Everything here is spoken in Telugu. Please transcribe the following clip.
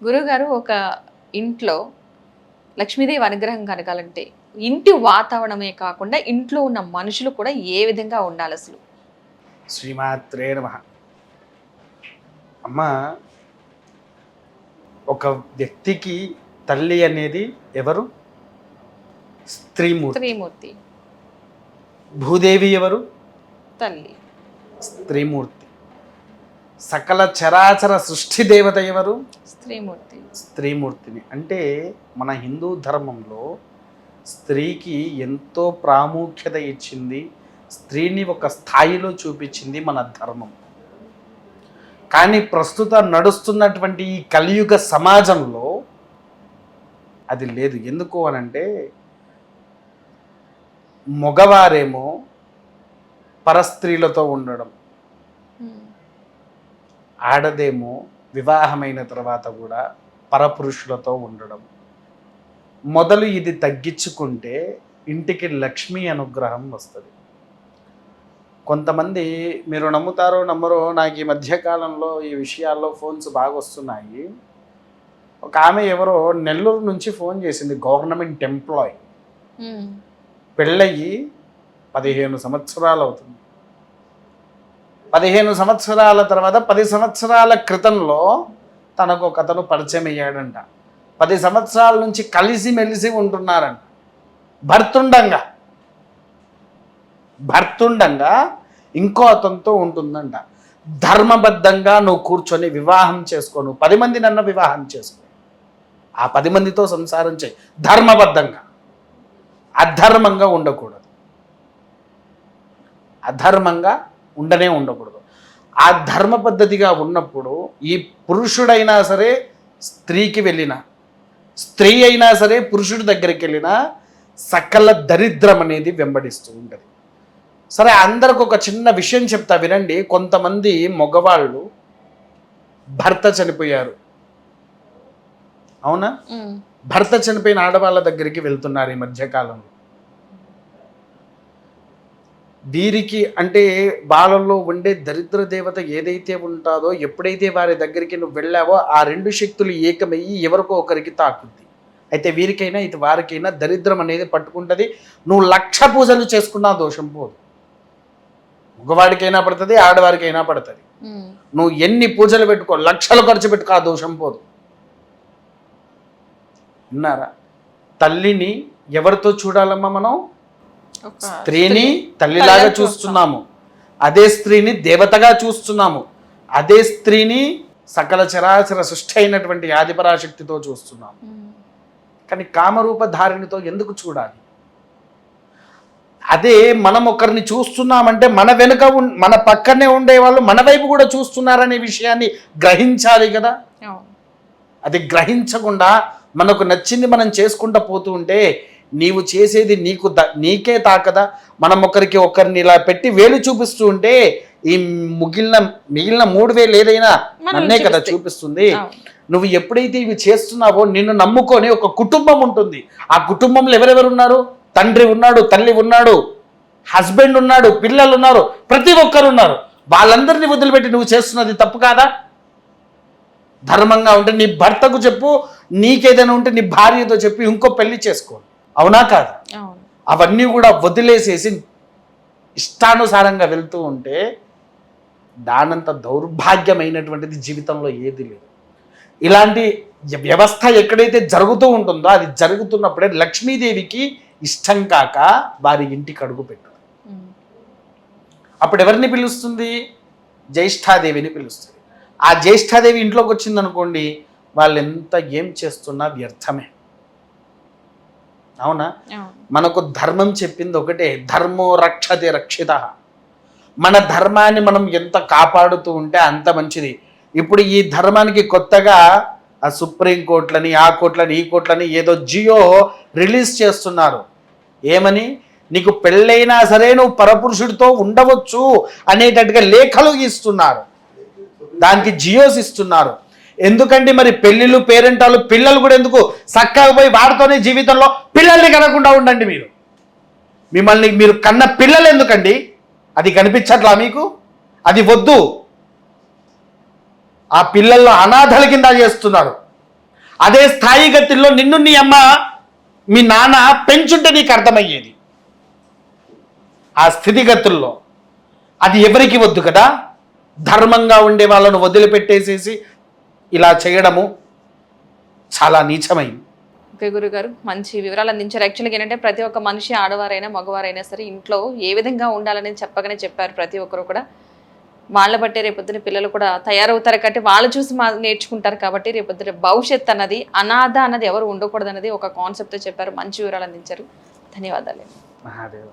గురుగారు ఒక ఇంట్లో లక్ష్మీదేవి అనుగ్రహం కలగాలంటే ఇంటి వాతావరణమే కాకుండా ఇంట్లో ఉన్న మనుషులు కూడా ఏ విధంగా ఉండాలి అసలు? శ్రీమాత్రే నమః. అమ్మ, ఒక వ్యక్తికి తల్లి అనేది ఎవరు? స్త్రీమూర్తి. స్త్రీమూర్తి. భూదేవి ఎవరు? తల్లి. స్త్రీమూర్తి. సకల చరాచర సృష్టి దేవత ఎవరు? స్త్రీమూర్తి. స్త్రీమూర్తిని. అంటే మన హిందూ ధర్మంలో స్త్రీకి ఎంతో ప్రాముఖ్యత ఇచ్చింది, స్త్రీని ఒక స్థాయిలో చూపించింది మన ధర్మం. కానీ ప్రస్తుత నడుస్తున్నటువంటి ఈ కలియుగ సమాజంలో అది లేదు. ఎందుకు అనంటే మగవారేమో పరస్త్రీలతో ఉండడం, ఆడదేమో వివాహమైన తర్వాత కూడా పరపురుషులతో ఉండడం. మొదలు ఇది తగ్గించుకుంటే ఇంటికి లక్ష్మీ అనుగ్రహం వస్తుంది. కొంతమంది, మీరు నమ్ముతారో నమ్మరో, నాకు ఈ మధ్యకాలంలో ఈ విషయాల్లో ఫోన్స్ బాగా వస్తున్నాయి. ఒక ఆమె ఎవరో నెల్లూరు నుంచి ఫోన్ చేసింది, గవర్నమెంట్ ఎంప్లాయీ, పెళ్ళయి 15 సంవత్సరాలు అవుతుంది. 15 సంవత్సరాల తర్వాత 10 సంవత్సరాల క్రితంలో తనకు ఒక అతను పరిచయం అయ్యాడంట. 10 సంవత్సరాల నుంచి కలిసిమెలిసి ఉంటున్నారంట. భర్తుండంగా ఇంకో అతనితో ఉంటుందంట. ధర్మబద్ధంగా నువ్వు కూర్చొని వివాహం చేసుకో, నువ్వు 10 మంది నన్న వివాహం చేసుకో, ఆ 10 మందితో సంసారం చేయి ధర్మబద్ధంగా. అధర్మంగా ఉండకూడదు, అధర్మంగా ఉండకూడదు. ఆ ధర్మ పద్ధతిగా ఉన్నప్పుడు ఈ పురుషుడైనా సరే స్త్రీకి వెళ్ళినా, స్త్రీ అయినా సరే పురుషుడి దగ్గరికి వెళ్ళినా సకల దరిద్రం అనేది వెంబడిస్తూ ఉంటుంది. సరే, అందరికి ఒక చిన్న విషయం చెప్తా వినండి. కొంతమంది మగవాళ్ళు భర్త చనిపోయారు, అవునా? భర్త చనిపోయిన ఆడవాళ్ళ దగ్గరికి వెళ్తున్నారు ఈ మధ్యకాలంలో. వీరికి అంటే వాళ్ళల్లో ఉండే దరిద్ర దేవత ఏదైతే ఉంటుందో, ఎప్పుడైతే వారి దగ్గరికి నువ్వు వెళ్ళావో ఆ 2 శక్తులు ఏకమయ్యి ఎవరికో ఒకరికి తాకుద్ది. అయితే వీరికైనా ఇది వారికైనా దరిద్రం అనేది పట్టుకుంటుంది. నువ్వు 1,00,000 పూజలు చేసుకున్నా దోషం పోదు. మగవాడికైనా పడుతుంది, ఆడవారికైనా పడుతుంది. నువ్వు ఎన్ని పూజలు పెట్టుకో, 1,00,000 ఖర్చు పెట్టుకో, ఆ దోషం పోదు. విన్నారా? తల్లిని ఎవరితో చూడాలమ్మా మనం? స్త్రీని తల్లిలాగా చూస్తున్నాము, అదే స్త్రీని దేవతగా చూస్తున్నాము, అదే స్త్రీని సకల చరాచర సృష్టి అయినటువంటి ఆదిపరాశక్తితో చూస్తున్నాము. కానీ కామరూప ధారిణితో ఎందుకు చూడాలి? అదే మనం ఒకరిని చూస్తున్నామంటే మన వెనుక మన పక్కనే ఉండే వాళ్ళు మన వైపు కూడా చూస్తున్నారనే విషయాన్ని గ్రహించాలి కదా. అది గ్రహించకుండా మనకు నచ్చింది మనం చేసుకుంటూ పోతూ ఉంటే నీవు చేసేది నీకే తాకదా? మనం ఒకరిని ఇలా పెట్టి వేలు చూపిస్తూ ఉంటే ఈ మిగిలిన 3 వేలు ఏదైనా నన్నే కదా చూపిస్తుంది. నువ్వు ఎప్పుడైతే ఇవి చేస్తున్నావో నిన్ను నమ్ముకొని ఒక కుటుంబం ఉంటుంది. ఆ కుటుంబంలో ఎవరెవరు ఉన్నారు? తండ్రి ఉన్నాడు, తల్లి ఉన్నాడు, హస్బెండ్ ఉన్నాడు, పిల్లలు ఉన్నారు, ప్రతి ఒక్కరు ఉన్నారు. వాళ్ళందరినీ వదిలిపెట్టి నువ్వు చేస్తున్నది తప్పు కాదా? ధర్మంగా ఉంటే నీ భర్తకు చెప్పు, నీకేదైనా ఉంటే నీ భార్యతో చెప్పి ఇంకో పెళ్లి చేసుకో, అవునా కాదా? అవన్నీ కూడా వదిలేసేసి ఇష్టానుసారంగా వెళ్తూ ఉంటే దానంత దౌర్భాగ్యమైనటువంటిది జీవితంలో ఏది లేదు. ఇలాంటి వ్యవస్థ ఎక్కడైతే జరుగుతూ ఉంటుందో అది జరుగుతున్నప్పుడే లక్ష్మీదేవికి ఇష్టం కాక వారి ఇంటికి అడుగు పెట్టు. అప్పుడు ఎవరిని పిలుస్తుంది? జ్యేష్ఠాదేవిని పిలుస్తుంది. ఆ జ్యేష్ఠాదేవి ఇంట్లోకి వచ్చిందనుకోండి, వాళ్ళు ఎంత ఏం చేస్తున్నా వ్యర్థమే, అవునా? మనకు ధర్మం చెప్పింది ఒకటే, ధర్మో రక్షతే రక్షిత. మన ధర్మాన్ని మనం ఎంత కాపాడుతూ ఉంటే అంత మంచిది. ఇప్పుడు ఈ ధర్మానికి కొత్తగా ఆ సుప్రీంకోర్టులని, ఆ కోర్టులని, ఈ కోర్టులని ఏదో జియో రిలీజ్ చేస్తున్నారు. ఏమని? నీకు పెళ్ళైనా సరే నువ్వు పరపురుషుడితో ఉండవచ్చు అనేటట్టుగా లేఖలు ఇస్తున్నారు, దానికి జియోస్ ఇస్తున్నారు. ఎందుకంటే మరి పెళ్ళిళ్ళు, పేరెంటాలు, పిల్లలు కూడా ఎందుకు? చక్కగా పోయి వాడితోనే జీవితంలో పిల్లల్ని కనకుండా ఉండండి. మీరు కన్న పిల్లలు ఎందుకండి? అది కనిపించట్లా మీకు? అది వద్దు. ఆ పిల్లల్లో అనాథల కింద చేస్తున్నారు. అదే స్థాయిగతుల్లో నిన్ను నీ అమ్మ మీ నాన్న పెంచుంటే నీకు అర్థమయ్యేది. ఆ స్థితిగతుల్లో అది ఎవరికి వద్దు కదా. ధర్మంగా ఉండే వాళ్ళను వదిలిపెట్టేసేసి ఇలా చేయడము చాలా నీచమైంది. ఓకే గురుగారు, మంచి వివరాలు అందించారు. యాక్చువల్గా ఏంటంటే ప్రతి ఒక్క మనిషి, ఆడవారైనా మగవారైనా సరే, ఇంట్లో ఏ విధంగా ఉండాలని చెప్పగానే చెప్పారు. ప్రతి ఒక్కరు కూడా వాళ్ళ బట్టే రేపొద్దున పిల్లలు కూడా తయారవుతారు కాబట్టి వాళ్ళు చూసి నేర్చుకుంటారు కాబట్టి రేపొద్దున భవిష్యత్ అన్నది, అనాథ అన్నది ఎవరు ఉండకూడదు అన్నది ఒక కాన్సెప్ట్తో చెప్పారు. మంచి వివరాలు అందించారు. ధన్యవాదాలు. మహాదేవ్.